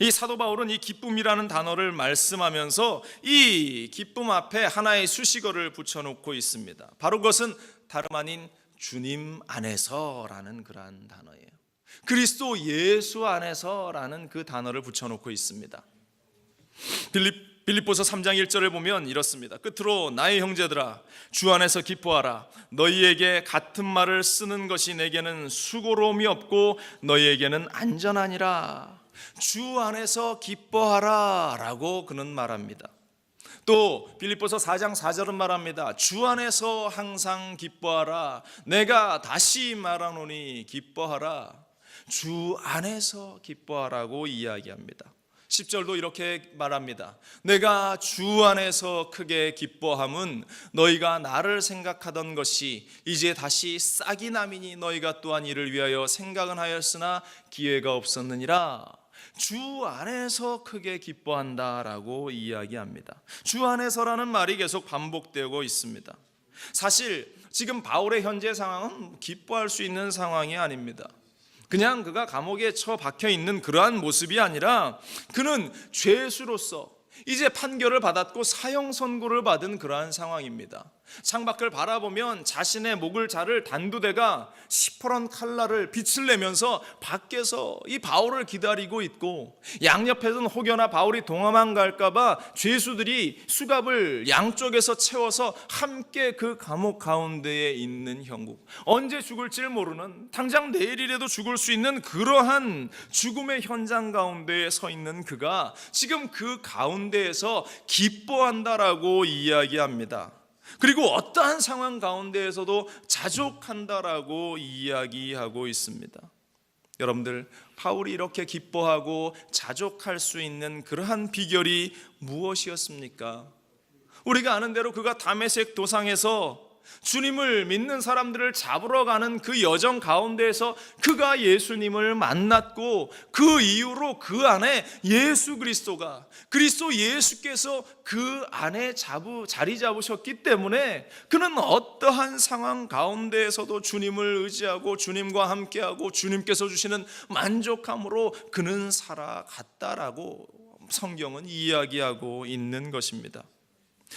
이 사도 바울은 이 기쁨이라는 단어를 말씀하면서 이 기쁨 앞에 하나의 수식어를 붙여놓고 있습니다. 바로 그것은 다름 아닌 주님 안에서라는 그러한 단어예요. 그리스도 예수 안에서라는 그 단어를 붙여놓고 있습니다. 빌립보서 3장 1절을 보면 이렇습니다. 끝으로 나의 형제들아, 주 안에서 기뻐하라. 너희에게 같은 말을 쓰는 것이 내게는 수고로움이 없고 너희에게는 안전하니라. 주 안에서 기뻐하라 라고 그는 말합니다. 또 빌립보서 4장 4절은 말합니다. 주 안에서 항상 기뻐하라. 내가 다시 말하노니 기뻐하라. 주 안에서 기뻐하라고 이야기합니다. 10절도 이렇게 말합니다. 내가 주 안에서 크게 기뻐함은 너희가 나를 생각하던 것이 이제 다시 싹이 나미니 너희가 또한 이를 위하여 생각은 하였으나 기회가 없었느니라. 주 안에서 크게 기뻐한다라고 이야기합니다. 주 안에서라는 말이 계속 반복되고 있습니다. 사실 지금 바울의 현재 상황은 기뻐할 수 있는 상황이 아닙니다. 그냥 그가 감옥에 처박혀 있는 그러한 모습이 아니라, 그는 죄수로서 이제 판결을 받았고 사형 선고를 받은 그러한 상황입니다. 창밖을 바라보면 자신의 목을 자를 단두대가 시퍼런 칼날을 빛을 내면서 밖에서 이 바울을 기다리고 있고, 양옆에서는 혹여나 바울이 도망만 갈까봐 죄수들이 수갑을 양쪽에서 채워서 함께 그 감옥 가운데에 있는 형국, 언제 죽을지를 모르는, 당장 내일이라도 죽을 수 있는 그러한 죽음의 현장 가운데에 서 있는 그가 지금 그 가운데에서 기뻐한다라고 이야기합니다. 그리고 어떠한 상황 가운데에서도 자족한다라고 이야기하고 있습니다. 여러분들, 바울이 이렇게 기뻐하고 자족할 수 있는 그러한 비결이 무엇이었습니까? 우리가 아는 대로 그가 다메섹 도상에서 주님을 믿는 사람들을 잡으러 가는 그 여정 가운데에서 그가 예수님을 만났고, 그 이후로 그 안에 예수 그리스도가, 그리스도 예수께서 그 안에 자리 잡으셨기 때문에 그는 어떠한 상황 가운데에서도 주님을 의지하고 주님과 함께하고 주님께서 주시는 만족함으로 그는 살아갔다라고 성경은 이야기하고 있는 것입니다.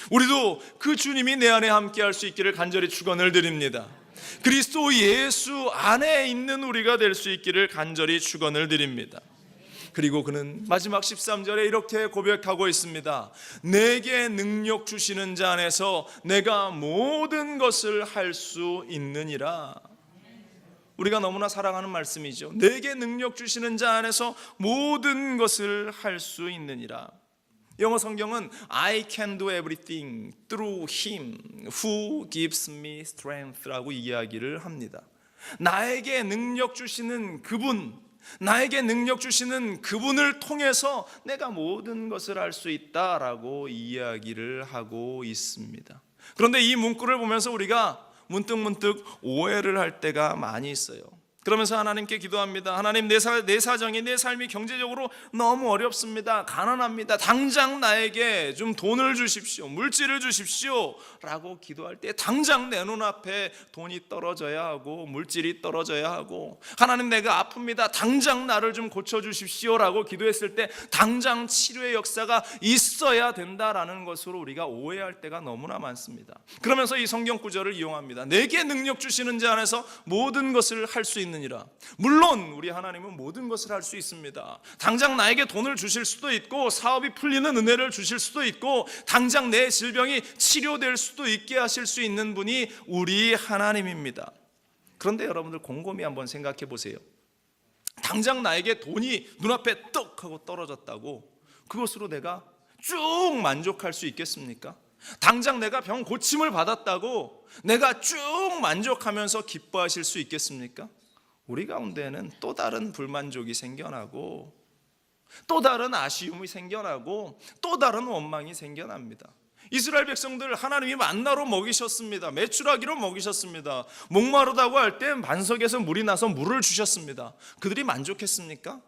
우리도 그 주님이 내 안에 함께할 수 있기를 간절히 축원을 드립니다. 그리스도 예수 안에 있는 우리가 될 수 있기를 간절히 축원을 드립니다. 그리고 그는 마지막 13절에 이렇게 고백하고 있습니다. 내게 능력 주시는 자 안에서 내가 모든 것을 할 수 있느니라. 우리가 너무나 사랑하는 말씀이죠. 내게 능력 주시는 자 안에서 모든 것을 할 수 있느니라. 영어 성경은 I can do everything through him who gives me strength라고 이야기를 합니다. 나에게 능력 주시는 그분, 나에게 능력 주시는 그분을 통해서 내가 모든 것을 할 수 있다라고 이야기를 하고 있습니다. 그런데 이 문구를 보면서 우리가 문득 오해를 할 때가 많이 있어요. 그러면서 하나님께 기도합니다. 하나님, 내 사정이, 내 삶이 경제적으로 너무 어렵습니다. 가난합니다. 당장 나에게 좀 돈을 주십시오. 물질을 주십시오 라고 기도할 때 당장 내 눈앞에 돈이 떨어져야 하고 물질이 떨어져야 하고, 하나님, 내가 아픕니다. 당장 나를 좀 고쳐주십시오 라고 기도했을 때 당장 치료의 역사가 있어야 된다라는 것으로 우리가 오해할 때가 너무나 많습니다. 그러면서 이 성경 구절을 이용합니다. 내게 능력 주시는 자 안에서 모든 것을 할 수 있는 느니라. 물론 우리 하나님은 모든 것을 할 수 있습니다. 당장 나에게 돈을 주실 수도 있고, 사업이 풀리는 은혜를 주실 수도 있고, 당장 내 질병이 치료될 수도 있게 하실 수 있는 분이 우리 하나님입니다. 그런데 여러분들 곰곰이 한번 생각해 보세요. 당장 나에게 돈이 눈앞에 떡 하고 떨어졌다고 그것으로 내가 쭉 만족할 수 있겠습니까? 당장 내가 병 고침을 받았다고 내가 쭉 만족하면서 기뻐하실 수 있겠습니까? 우리 가운데는 또 다른 불만족이 생겨나고, 또 다른 아쉬움이 생겨나고, 또 다른 원망이 생겨납니다. 이스라엘 백성들 하나님이 만나로 먹이셨습니다. 메추라기로 먹이셨습니다. 목마르다고 할 때 반석에서 물이 나서 물을 주셨습니다. 그들이 만족했습니까?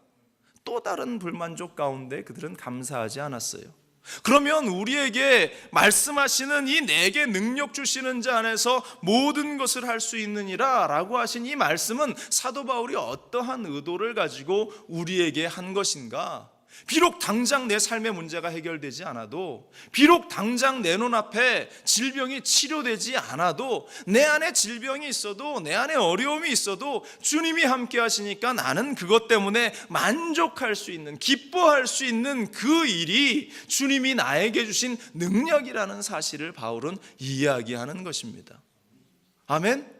또 다른 불만족 가운데 그들은 감사하지 않았어요. 그러면 우리에게 말씀하시는 이 내게 능력 주시는 자 안에서 모든 것을 할 수 있느니라 라고 하신 이 말씀은 사도 바울이 어떠한 의도를 가지고 우리에게 한 것인가? 비록 당장 내 삶의 문제가 해결되지 않아도, 비록 당장 내 눈앞에 질병이 치료되지 않아도, 내 안에 질병이 있어도, 내 안에 어려움이 있어도 주님이 함께 하시니까 나는 그것 때문에 만족할 수 있는, 기뻐할 수 있는 그 일이 주님이 나에게 주신 능력이라는 사실을 바울은 이야기하는 것입니다. 아멘?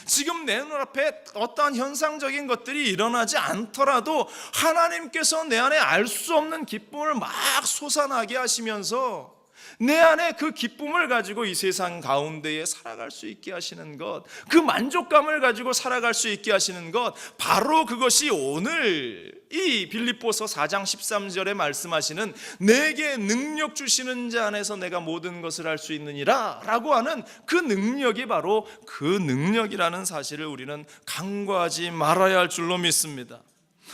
지금 내 눈앞에 어떠한 현상적인 것들이 일어나지 않더라도 하나님께서 내 안에 알 수 없는 기쁨을 막 솟아나게 하시면서 내 안에 그 기쁨을 가지고 이 세상 가운데에 살아갈 수 있게 하시는 것, 그 만족감을 가지고 살아갈 수 있게 하시는 것, 바로 그것이 오늘 이 빌립보서 4장 13절에 말씀하시는 내게 능력 주시는 자 안에서 내가 모든 것을 할 수 있느니라 라고 하는 그 능력이 바로 그 능력이라는 사실을 우리는 간과하지 말아야 할 줄로 믿습니다.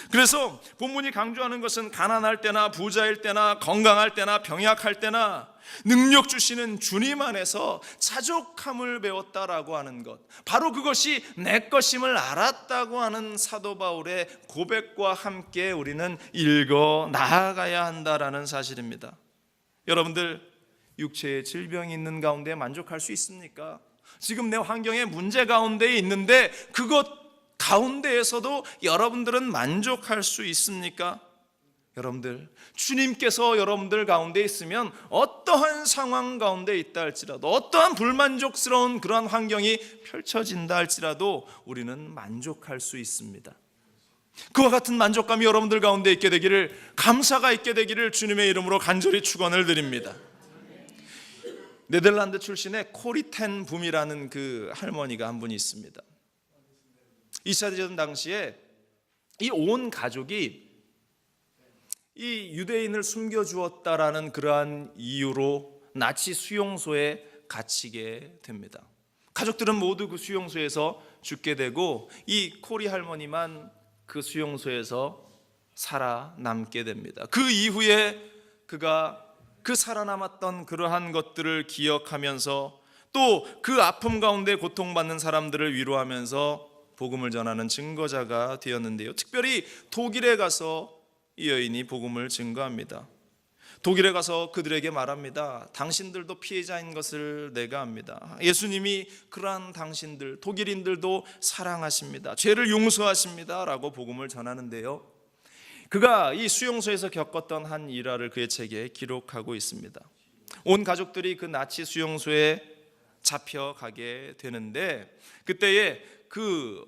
그래서 본문이 강조하는 것은 가난할 때나 부자일 때나 건강할 때나 병약할 때나 능력 주시는 주님 안에서 자족함을 배웠다라고 하는 것, 바로 그것이 내 것임을 알았다고 하는 사도 바울의 고백과 함께 우리는 읽어 나아가야 한다라는 사실입니다. 여러분들, 육체의 질병이 있는 가운데 만족할 수 있습니까? 지금 내 환경에 문제 가운데 있는데 그것 가운데에서도 여러분들은 만족할 수 있습니까? 여러분들, 주님께서 여러분들 가운데 있으면 어떠한 상황 가운데 있다 할지라도, 어떠한 불만족스러운 그런 환경이 펼쳐진다 할지라도 우리는 만족할 수 있습니다. 그와 같은 만족감이 여러분들 가운데 있게 되기를, 감사가 있게 되기를 주님의 이름으로 간절히 축원을 드립니다. 네덜란드 출신의 코리 텐 붐이라는 그 할머니가 한 분이 있습니다. 2차 대전 당시에 이 온 가족이 이 유대인을 숨겨주었다라는 그러한 이유로 나치 수용소에 갇히게 됩니다. 가족들은 모두 그 수용소에서 죽게 되고 이 코리 할머니만 그 수용소에서 살아남게 됩니다. 그 이후에 그가 그 살아남았던 그러한 것들을 기억하면서 또 그 아픔 가운데 고통받는 사람들을 위로하면서 복음을 전하는 증거자가 되었는데요. 특별히 독일에 가서 이 여인이 복음을 증거합니다. 독일에 가서 그들에게 말합니다. 당신들도 피해자인 것을 내가 압니다. 예수님이 그러한 당신들, 독일인들도 사랑하십니다. 죄를 용서하십니다. 라고 복음을 전하는데요. 그가 이 수용소에서 겪었던 한 일화를 그의 책에 기록하고 있습니다. 온 가족들이 그 나치 수용소에 잡혀가게 되는데 그때에 그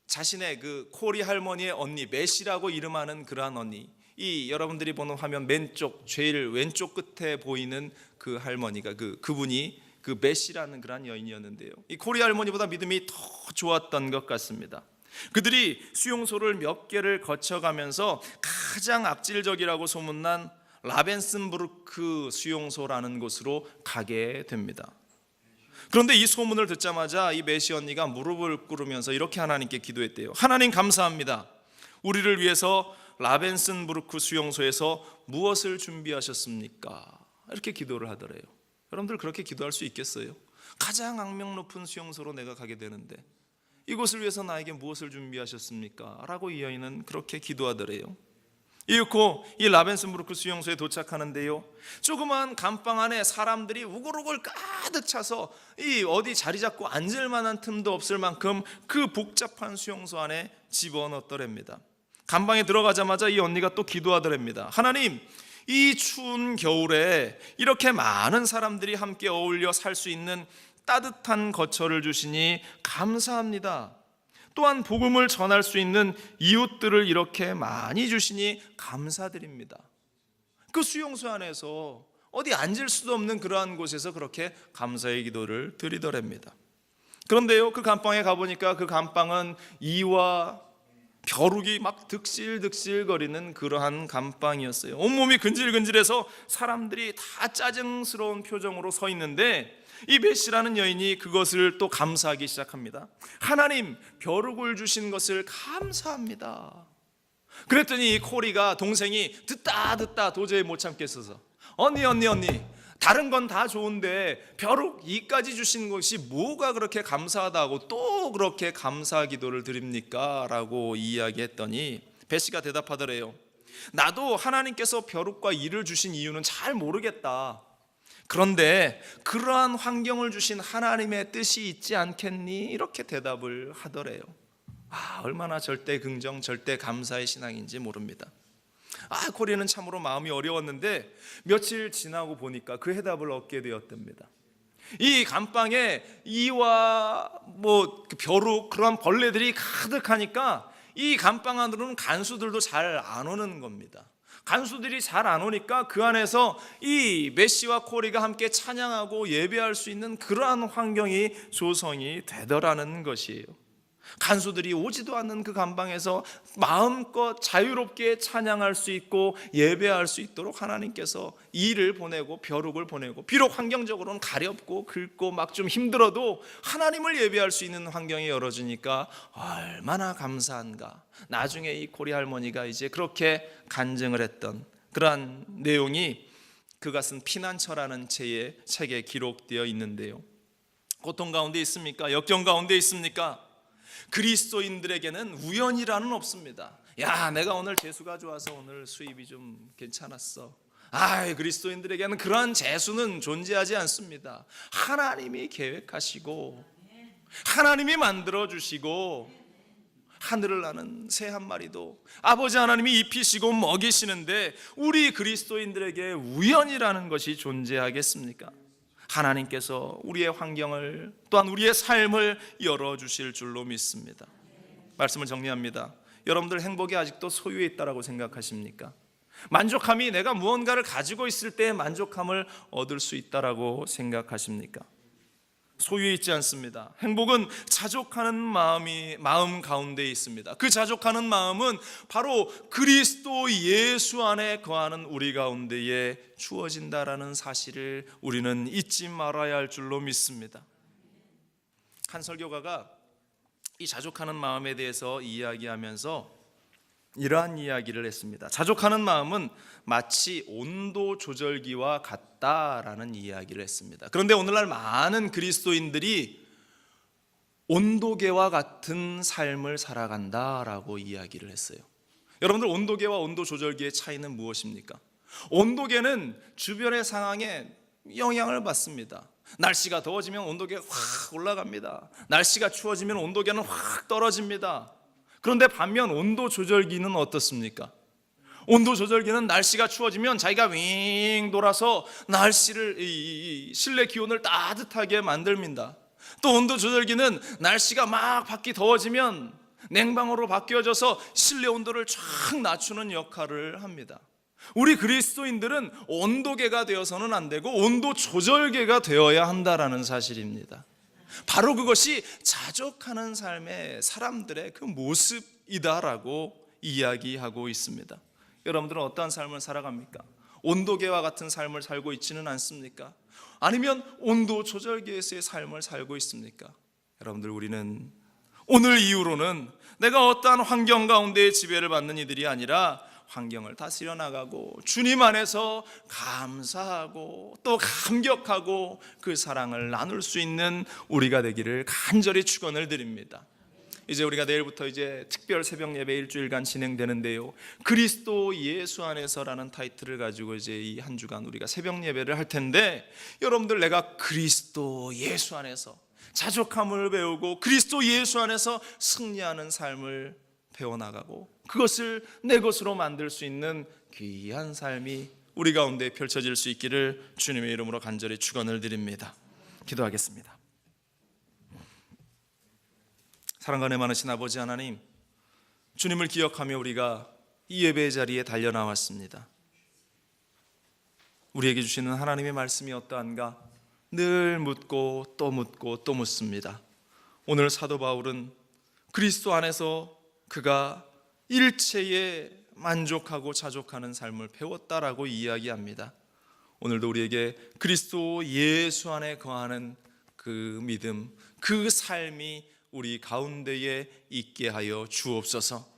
자신의 그 코리 할머니의 언니 메시라고 이름하는 그러한 언니, 이 여러분들이 보는 화면 제일 왼쪽 끝에 보이는 그 할머니가 그분이 그 메시라는 그러한 여인이었는데요. 이 코리 할머니보다 믿음이 더 좋았던 것 같습니다. 그들이 수용소를 몇 개를 거쳐가면서 가장 악질적이라고 소문난 라벤슨부르크 수용소라는 곳으로 가게 됩니다. 그런데 이 소문을 듣자마자 이 메시 언니가 무릎을 꿇으면서 이렇게 하나님께 기도했대요. 하나님 감사합니다. 우리를 위해서 라벤슨부르크 수용소에서 무엇을 준비하셨습니까? 이렇게 기도를 하더래요. 여러분들 그렇게 기도할 수 있겠어요? 가장 악명 높은 수용소로 내가 가게 되는데 이곳을 위해서 나에게 무엇을 준비하셨습니까? 라고 이 여인은 그렇게 기도하더래요. 이윽고 이 라벤슨부르크 수용소에 도착하는데요, 조그만 감방 안에 사람들이 우글우글 가득 차서 이 어디 자리 잡고 앉을 만한 틈도 없을 만큼 그 복잡한 수용소 안에 집어넣었더랍니다. 감방에 들어가자마자 이 언니가 또 기도하더랍니다. 하나님, 이 추운 겨울에 이렇게 많은 사람들이 함께 어울려 살 수 있는 따뜻한 거처를 주시니 감사합니다. 또한 복음을 전할 수 있는 이웃들을 이렇게 많이 주시니 감사드립니다. 그 수용소 안에서 어디 앉을 수도 없는 그러한 곳에서 그렇게 감사의 기도를 드리더랍니다. 그런데요, 그 감방에 가보니까 그 감방은 이와 벼룩이 막 득실득실거리는 그러한 감방이었어요. 온몸이 근질근질해서 사람들이 다 짜증스러운 표정으로 서 있는데 이 메시라는 여인이 그것을 또 감사하기 시작합니다. 하나님, 벼룩을 주신 것을 감사합니다. 그랬더니 이 코리가 동생이 듣다 도저히 못 참겠어서 언니 다른 건 다 좋은데 벼룩 이까지 주신 것이 뭐가 그렇게 감사하다고 또 그렇게 감사 기도를 드립니까? 라고 이야기했더니 베시가 대답하더래요. 나도 하나님께서 벼룩과 이를 주신 이유는 잘 모르겠다. 그런데 그러한 환경을 주신 하나님의 뜻이 있지 않겠니? 이렇게 대답을 하더래요. 얼마나 절대 긍정, 절대 감사의 신앙인지 모릅니다. 코리는 참으로 마음이 어려웠는데 며칠 지나고 보니까 그 해답을 얻게 되었답니다. 이 감방에 이와 그 벼룩 그런 벌레들이 가득하니까 이 감방 안으로는 간수들도 잘 안 오는 겁니다. 간수들이 잘 안 오니까 그 안에서 이 메시와 코리가 함께 찬양하고 예배할 수 있는 그러한 환경이 조성이 되더라는 것이에요. 간수들이 오지도 않는 그 감방에서 마음껏 자유롭게 찬양할 수 있고 예배할 수 있도록 하나님께서 이를 보내고 벼룩을 보내고, 비록 환경적으로는 가렵고 긁고 막 좀 힘들어도 하나님을 예배할 수 있는 환경이 열어주니까 얼마나 감사한가. 나중에 이 코리 할머니가 이제 그렇게 간증을 했던 그러한 내용이 그가 쓴 피난처라는 책에 기록되어 있는데요, 고통 가운데 있습니까? 역경 가운데 있습니까? 그리스도인들에게는 우연이라는 없습니다. 내가 오늘 재수가 좋아서 오늘 수입이 좀 괜찮았어. 그리스도인들에게는 그러한 재수는 존재하지 않습니다. 하나님이 계획하시고 하나님이 만들어주시고 하늘을 나는 새 한 마리도 아버지 하나님이 입히시고 먹이시는데 우리 그리스도인들에게 우연이라는 것이 존재하겠습니까? 하나님께서 우리의 환경을 또한 우리의 삶을 열어주실 줄로 믿습니다. 말씀을 정리합니다. 여러분들 행복이 아직도 소유에 있다고 생각하십니까? 만족함이 내가 무언가를 가지고 있을 때의 만족함을 얻을 수 있다라고 생각하십니까? 소유에 있지 않습니다. 행복은 자족하는 마음 가운데 있습니다. 그 자족하는 마음은 바로 그리스도 예수 안에 거하는 우리 가운데에 주어진다라는 사실을 우리는 잊지 말아야 할 줄로 믿습니다. 한 설교가가 이 자족하는 마음에 대해서 이야기하면서 이러한 이야기를 했습니다. 자족하는 마음은 마치 온도 조절기와 같다라는 이야기를 했습니다. 그런데 오늘날 많은 그리스도인들이 온도계와 같은 삶을 살아간다라고 이야기를 했어요. 여러분들, 온도계와 온도 조절기의 차이는 무엇입니까? 온도계는 주변의 상황에 영향을 받습니다. 날씨가 더워지면 온도계가 확 올라갑니다. 날씨가 추워지면 온도계는 확 떨어집니다. 그런데 반면 온도 조절기는 어떻습니까? 온도 조절기는 날씨가 추워지면 자기가 윙 돌아서 실내 기온을 따뜻하게 만듭니다. 또 온도 조절기는 날씨가 막 밖이 더워지면 냉방으로 바뀌어져서 실내 온도를 쫙 낮추는 역할을 합니다. 우리 그리스도인들은 온도계가 되어서는 안 되고 온도 조절계가 되어야 한다라는 사실입니다. 바로 그것이 자족하는 삶의 사람들의 그 모습이다라고 이야기하고 있습니다. 여러분들은 어떠한 삶을 살아갑니까? 온도계와 같은 삶을 살고 있지는 않습니까? 아니면 온도 조절계에서의 삶을 살고 있습니까? 여러분들, 우리는 오늘 이후로는 내가 어떠한 환경 가운데 지배를 받는 이들이 아니라 환경을 다스려 나가고 주님 안에서 감사하고 또 감격하고 그 사랑을 나눌 수 있는 우리가 되기를 간절히 축원을 드립니다. 이제 우리가 내일부터 이제 특별 새벽 예배 일주일간 진행되는데요, 그리스도 예수 안에서라는 타이틀을 가지고 이제 이 한 주간 우리가 새벽 예배를 할 텐데, 여러분들, 내가 그리스도 예수 안에서 자족함을 배우고 그리스도 예수 안에서 승리하는 삶을 배워나가고 그것을 내 것으로 만들 수 있는 귀한 삶이 우리 가운데 펼쳐질 수 있기를 주님의 이름으로 간절히 축원을 드립니다. 기도하겠습니다. 사랑과 은혜 많으신 아버지 하나님, 주님을 기억하며 우리가 이 예배의 자리에 달려나왔습니다. 우리에게 주시는 하나님의 말씀이 어떠한가 늘 묻고 또 묻고 또 묻습니다. 오늘 사도 바울은 그리스도 안에서 그가 일체에 만족하고 자족하는 삶을 배웠다라고 이야기합니다. 오늘도 우리에게 그리스도 예수 안에 거하는 그 믿음, 그 삶이 우리 가운데에 있게 하여 주옵소서.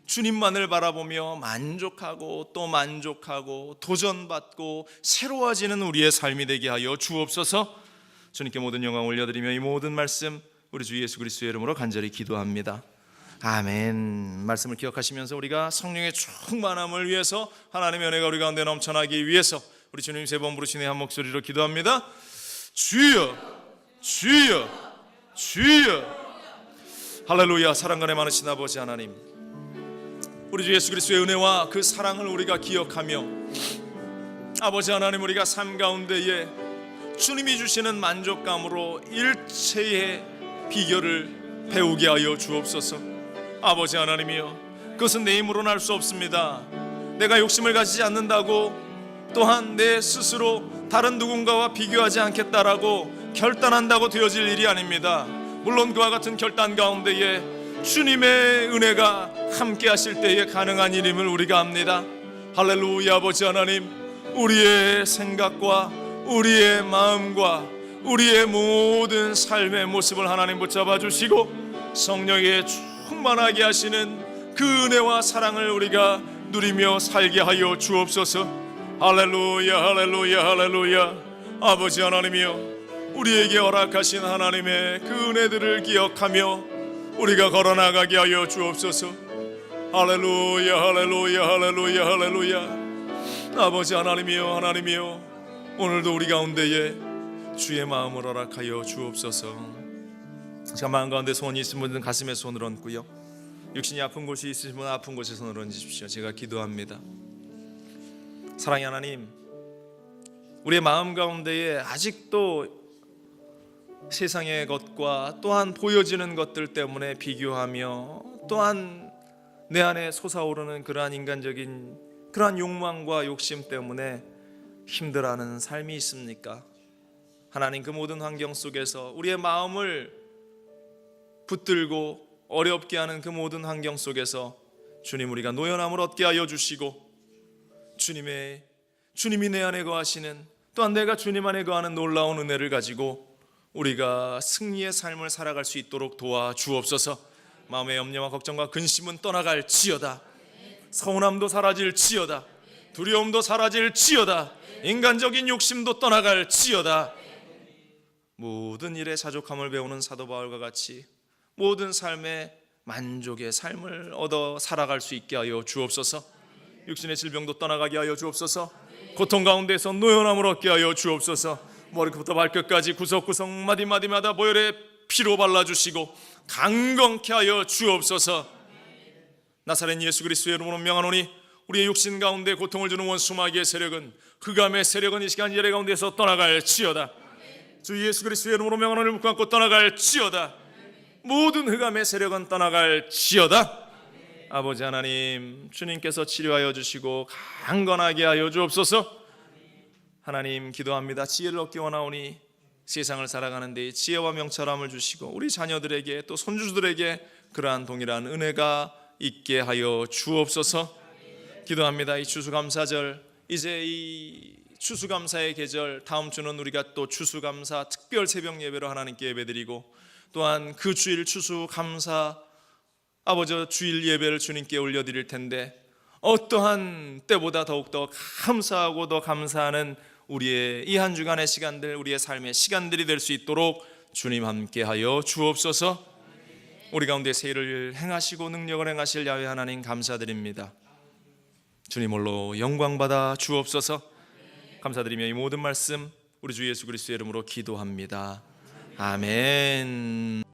주님만을 바라보며 만족하고 또 만족하고 도전받고 새로워지는 우리의 삶이 되게 하여 주옵소서. 주님께 모든 영광 올려드리며 이 모든 말씀 우리 주 예수 그리스도의 이름으로 간절히 기도합니다. 아멘. 말씀을 기억하시면서 우리가 성령의 충만함을 위해서, 하나님의 은혜가 우리 가운데 넘쳐나기 위해서 우리 주님 세 번 부르시는 한 목소리로 기도합니다. 주여, 주여, 주여. 할렐루야. 사랑과 은혜 많으신 아버지 하나님, 우리 주 예수 그리스도의 은혜와 그 사랑을 우리가 기억하며, 아버지 하나님, 우리가 삶 가운데에 주님이 주시는 만족감으로 일체의 비결을 배우게 하여 주옵소서. 아버지 하나님이여, 그것은 내 힘으로는 할 수 없습니다. 내가 욕심을 가지지 않는다고, 또한 내 스스로 다른 누군가와 비교하지 않겠다라고 결단한다고 되어질 일이 아닙니다. 물론 그와 같은 결단 가운데에 주님의 은혜가 함께 하실 때에 가능한 일임을 우리가 압니다. 할렐루야. 아버지 하나님, 우리의 생각과 우리의 마음과 우리의 모든 삶의 모습을 하나님 붙잡아 주시고 성령의 충만하게 하시는 그 은혜와 사랑을 우리가 누리며 살게 하여 주옵소서. 할렐루야, 할렐루야, 할렐루야. 아버지 하나님이여, 우리에게 허락하신 하나님의 그 은혜들을 기억하며 우리가 걸어나가게 하여 주옵소서. 할렐루야, 할렐루야, 할렐루야, 할렐루야. 아버지 하나님이여, 하나님이여, 오늘도 우리 가운데에 주의 마음을 허락하여 주옵소서. 자, 마음 가운데 소원이 있으신 분들은 가슴에 손을 얹고요, 육신이 아픈 곳이 있으신 분은 아픈 곳에 손을 얹으십시오. 제가 기도합니다. 사랑의 하나님, 우리의 마음 가운데에 아직도 세상의 것과 또한 보여지는 것들 때문에 비교하며, 또한 내 안에 솟아오르는 그러한 인간적인 그러한 욕망과 욕심 때문에 힘들어하는 삶이 있습니까? 하나님, 그 모든 환경 속에서 우리의 마음을 붙들고 어렵게 하는 그 모든 환경 속에서 주님, 우리가 노연함을 얻게 하여 주시고 주님이 내 안에 거하시는, 또한 내가 주님 안에 거하는 놀라운 은혜를 가지고 우리가 승리의 삶을 살아갈 수 있도록 도와주옵소서. 마음의 염려와 걱정과 근심은 떠나갈지어다. 서운함도 사라질지어다. 두려움도 사라질지어다. 인간적인 욕심도 떠나갈지어다. 모든 일에 자족함을 배우는 사도 바울과 같이 모든 삶에 만족의 삶을 얻어 살아갈 수 있게 하여 주옵소서. 육신의 질병도 떠나가게 하여 주옵소서. 고통 가운데서 노연함을 얻게 하여 주옵소서. 머리부터 발끝까지 구석구석 마디마디마다 보혈의 피로 발라주시고 강건케 하여 주옵소서. 나사렛 예수 그리스도의 이름으로 명하노니 우리의 육신 가운데 고통을 주는 원수 마귀의 세력은, 흑암의 세력은 이 시간 예배 가운데서 떠나갈지어다. 주 예수 그리스도의 이름으로 명하노니 묶고 안고 떠나갈지어다. 모든 흑암의 세력은 떠나갈지어다. 아버지 하나님, 주님께서 치료하여 주시고 강건하게 하여 주옵소서. 하나님, 기도합니다. 지혜를 얻기 원하오니 세상을 살아가는 데 지혜와 명철함을 주시고 우리 자녀들에게 또 손주들에게 그러한 동일한 은혜가 있게 하여 주옵소서. 기도합니다. 이 추수감사절, 이제 이 추수감사의 계절, 다음 주는 우리가 또 추수감사 특별 새벽 예배로 하나님께 예배드리고, 또한 그 주일 추수감사 아버지 주일 예배를 주님께 올려드릴 텐데, 어떠한 때보다 더욱더 감사하고 더 감사하는 우리의 이 한 주간의 시간들, 우리의 삶의 시간들이 될 수 있도록 주님 함께하여 주옵소서. 우리 가운데 새 일을 행하시고 능력을 행하실 야훼 하나님 감사드립니다. 주님 홀로 영광받아 주옵소서. 감사드리며 이 모든 말씀 우리 주 예수 그리스도의 이름으로 기도합니다. 아멘.